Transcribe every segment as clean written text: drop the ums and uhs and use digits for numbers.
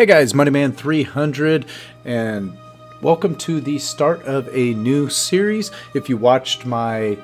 Hey guys, MoneyMan300, and welcome to the start of a new series. If you watched my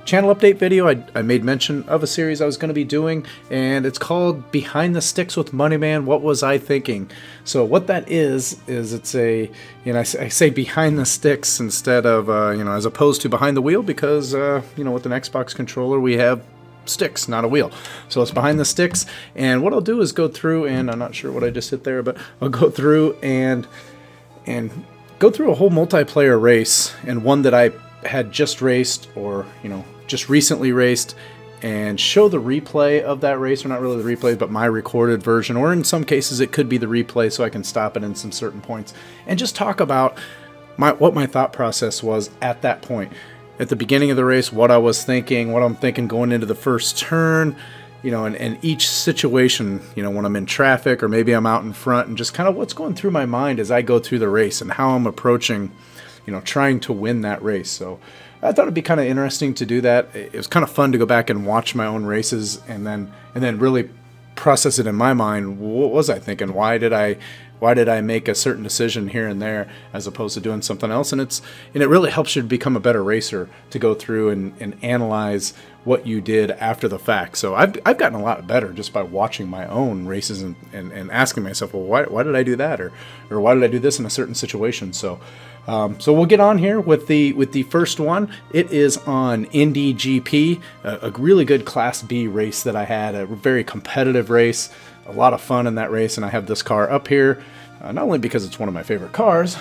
channel update video, I made mention of a series I was going to be doing, and it's called Behind the Sticks with MoneyMan. What was I thinking? So what that is it's a, I say behind the sticks instead of, as opposed to behind the wheel, because, with an Xbox controller we have sticks, not a wheel. So it's behind the sticks, and what I'll do is go through, and I'm not sure what I just hit there, but I'll go through and go through a whole multiplayer race, and one that I had just raced, or just recently raced, and show the replay of that race, or not really the replay, but my recorded version, or in some cases it could be the replay, so I can stop it in some certain points and just talk about what my thought process was at that point. At the beginning of the race, what I was thinking, what I'm thinking going into the first turn, and each situation, when I'm in traffic or maybe I'm out in front, and just kind of what's going through my mind as I go through the race and how I'm approaching, trying to win that race. So I thought it'd be kind of interesting to do that. It was kind of fun to go back and watch my own races and then really process it in my mind. What was I thinking? Why did I make a certain decision here and there as opposed to doing something else? And it really helps you to become a better racer, to go through and analyze what you did after the fact. So I've gotten a lot better just by watching my own races and asking myself, well, why did I do that, or why did I do this in a certain situation? So we'll get on here with the first one. It is on Indy GP, a really good Class B race that I had, a very competitive race, a lot of fun in that race, and I have this car up here, not only because it's one of my favorite cars,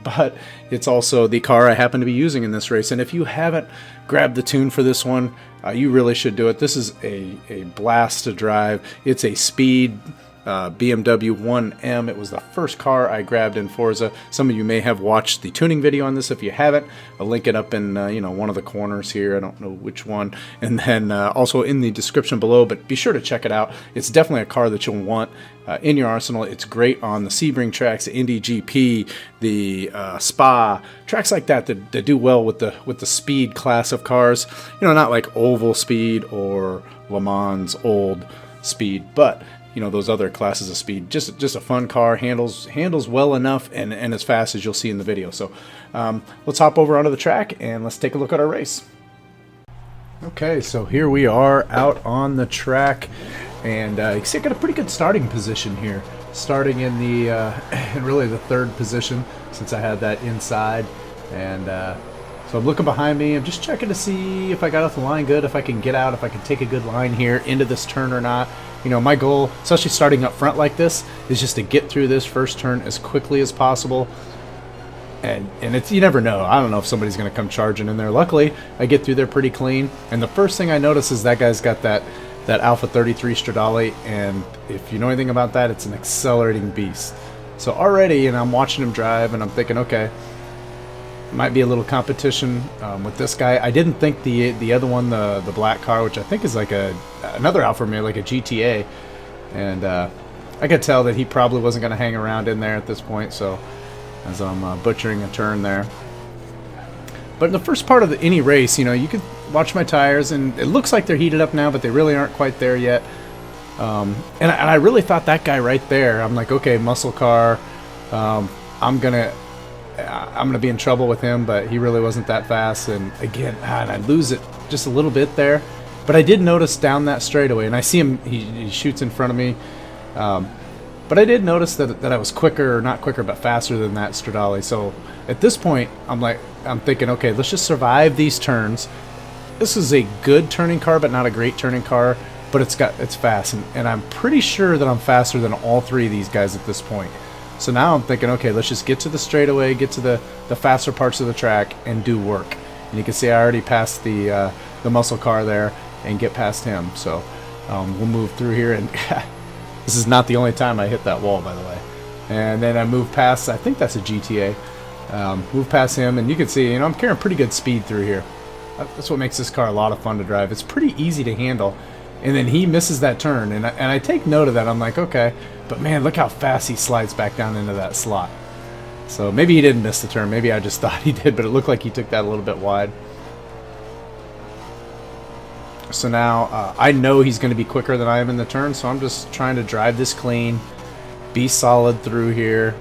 but it's also the car I happen to be using in this race. And if you haven't grabbed the tune for this one, you really should do it. This is a blast to drive. It's a speed BMW 1M. It was the first car I grabbed in Forza. Some of you may have watched the tuning video on this. If you haven't, I'll link it up in one of the corners here. I don't know which one, and then also in the description below, but be sure to check it out. It's definitely a car that you'll want in your arsenal. It's great on the Sebring tracks, the Indy GP, the Spa tracks like that do well with the speed class of cars. Not like oval speed or Le Mans old speed, but those other classes of speed. Just a fun car, handles well enough, and as fast as you'll see in the video. So let's hop over onto the track and let's take a look at our race. Okay, so here we are out on the track, and you can see I got a pretty good starting position here, starting in the in really the third position, since I had that inside. And so I'm looking behind me. I'm just checking to see if I got off the line good, if I can get out, if I can take a good line here into this turn or not. My goal, especially starting up front like this, is just to get through this first turn as quickly as possible. And it's, you never know. I don't know if somebody's going to come charging in there. Luckily, I get through there pretty clean. And the first thing I notice is that guy's got that Alpha 33 Stradale, and if you know anything about that, it's an accelerating beast. So already, and I'm watching him drive, and I'm thinking, okay, might be a little competition with this guy. I didn't think the other one, the black car, which I think is like another Alfa Romeo, like a GTA, and I could tell that he probably wasn't going to hang around in there at this point. So as I'm butchering a turn there, but in the first part of any race, you can watch my tires, and it looks like they're heated up now, but they really aren't quite there yet. And I really thought that guy right there, I'm like, okay, muscle car, I'm gonna be in trouble with him, but he really wasn't that fast. And again, and I lose it just a little bit there, but I did notice down that straightaway, and I see him, he shoots in front of me, but I did notice that I was quicker, or not quicker, but faster than that Stradale. So at this point, I'm thinking, okay, let's just survive these turns. This is a good turning car, but not a great turning car, but it's fast, and I'm pretty sure that I'm faster than all three of these guys at this point. So now I'm thinking, okay, let's just get to the straightaway, get to the faster parts of the track, and do work. And you can see I already passed the muscle car there and get past him. So we'll move through here, and this is not the only time I hit that wall, by the way. And then I move past, I think that's a GTA, move past him, and you can see, I'm carrying pretty good speed through here. That's what makes this car a lot of fun to drive. It's pretty easy to handle. And then he misses that turn, and I take note of that. I'm like, okay, but man, look how fast he slides back down into that slot. So maybe he didn't miss the turn. Maybe I just thought he did, but it looked like he took that a little bit wide. So now I know he's going to be quicker than I am in the turn, so I'm just trying to drive this clean be solid through here.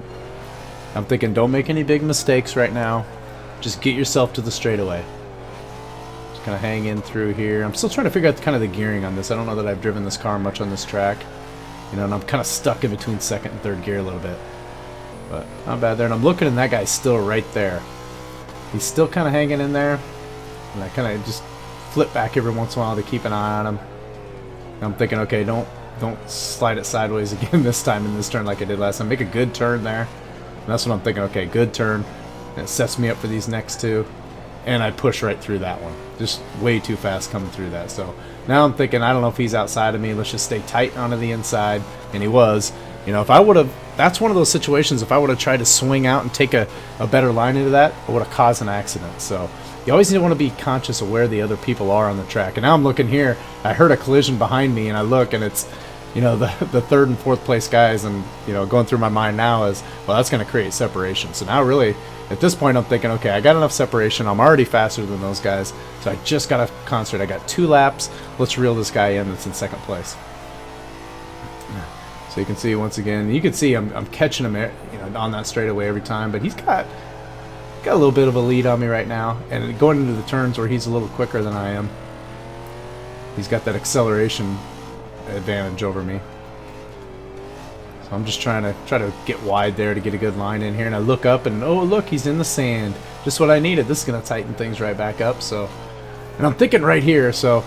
I'm thinking don't make any big mistakes right now. Just get yourself to the straightaway. Just kind of hang in through here. I'm still trying to figure out kind of the gearing on this. I don't know that I've driven this car much on this track. You know, and I'm kind of stuck in between second and third gear a little bit. But not bad there. And I'm looking and that guy's still right there. He's still kind of hanging in there. And I kind of just flip back every once in a while to keep an eye on him. And I'm thinking, okay, don't slide it sideways again this time in this turn like I did last time. Make a good turn there. And that's what I'm thinking. Okay, good turn. And it sets me up for these next two. And I push right through that one. Just way too fast coming through that. So now I'm thinking, I don't know if he's outside of me. Let's just stay tight onto the inside. And he was. You know, if I would have, that's one of those situations, if I would have tried to swing out and take a better line into that, I would have caused an accident. So you always need to want to be conscious of where the other people are on the track. And now I'm looking here. I heard a collision behind me, and I look, and it's, you know, the third and fourth place guys. And, you know, going through my mind now is, well, that's going to create separation. So now really, at this point, I'm thinking, okay, I got enough separation. I'm already faster than those guys. So I just got to concentrate. I got 2 laps. Let's reel this guy in that's in second place. So you can see once again, you can see I'm catching him, you know, on that straightaway every time. But he's got a little bit of a lead on me right now, and going into the turns where he's a little quicker than I am, he's got that acceleration advantage over me. So I'm just trying to get wide there to get a good line in here. And I look up, and oh look, he's in the sand. Just what I needed. This is gonna tighten things right back up. So, and I'm thinking right here. So,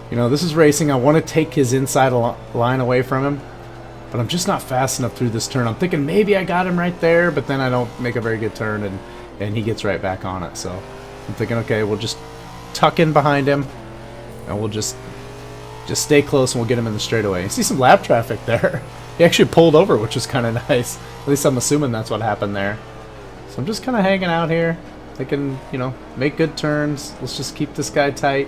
you know, this is racing. I want to take his inside line away from him. But I'm just not fast enough through this turn. I'm thinking maybe I got him right there, but then I don't make a very good turn, and he gets right back on it. So I'm thinking, okay, we'll just tuck in behind him, and we'll just stay close, and we'll get him in the straightaway. You see some lap traffic there. He actually pulled over, which was kind of nice. At least I'm assuming that's what happened there. So I'm just kind of hanging out here, thinking, you know, make good turns. Let's just keep this guy tight.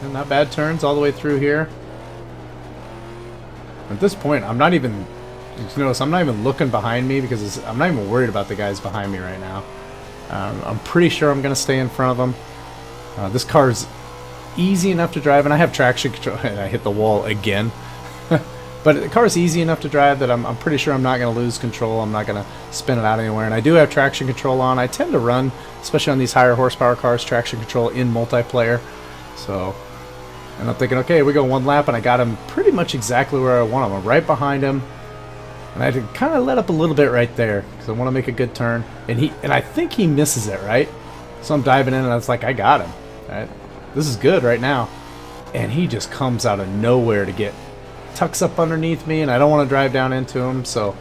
And not bad turns all the way through here. At this point, I'm not even, you notice, I'm not even looking behind me because I'm not even worried about the guys behind me right now. I'm pretty sure I'm going to stay in front of them. This car's easy enough to drive, and I have traction control, and I hit the wall again. But the car's easy enough to drive that I'm pretty sure I'm not going to lose control. I'm not going to spin it out anywhere. And I do have traction control on. I tend to run, especially on these higher horsepower cars, traction control in multiplayer. So, and I'm thinking, okay, we go 1 lap, and I got him pretty much exactly where I want him. I'm right behind him. And I had to kind of let up a little bit right there because I want to make a good turn. And I think he misses it, right? So I'm diving in, and I was like, I got him. Right? This is good right now. And he just comes out of nowhere to tucks up underneath me, and I don't want to drive down into him, so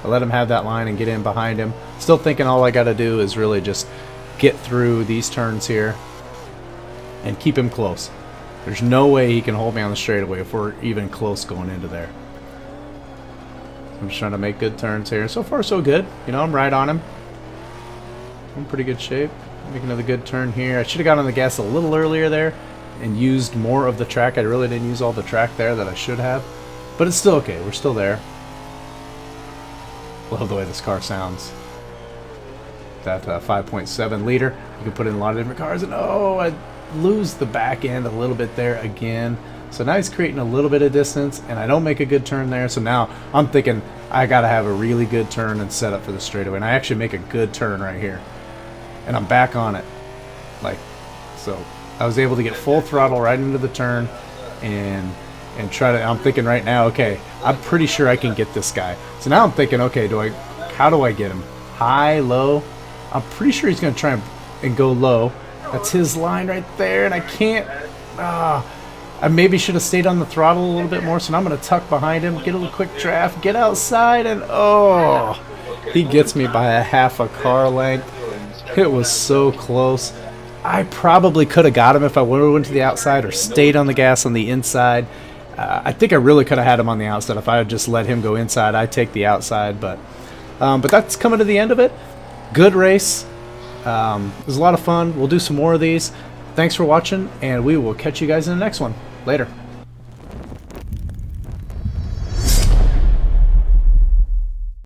I let him have that line and get in behind him. Still thinking all I got to do is really just get through these turns here and keep him close. There's no way he can hold me on the straightaway if we're even close going into there. I'm just trying to make good turns here. So far, so good. You know, I'm right on him. I'm in pretty good shape. Make another good turn here. I should have got on the gas a little earlier there and used more of the track. I really didn't use all the track there that I should have. But it's still okay. We're still there. Love the way this car sounds. That 5.7 liter. You can put in a lot of different cars. And oh, I lose the back end a little bit there again. So now he's creating a little bit of distance, and I don't make a good turn there. So now I'm thinking I got to have a really good turn and set up for the straightaway. And I actually make a good turn right here. And I'm back on it. So I was able to get full throttle right into the turn and try to, I'm thinking right now, okay, I'm pretty sure I can get this guy. So now I'm thinking, okay, how do I get him? High, low? I'm pretty sure he's going to try and go low. That's his line right there, and I can't. I maybe should have stayed on the throttle a little bit more, so now I'm going to tuck behind him, get a little quick draft, get outside, and oh, he gets me by a half a car length. It was so close. I probably could have got him if I would have went to the outside or stayed on the gas on the inside. I think I really could have had him on the outside if I had just let him go inside. I'd take the outside, but that's coming to the end of it. Good race. It was a lot of fun. We'll do some more of these. Thanks for watching, and we will catch you guys in the next one. Later.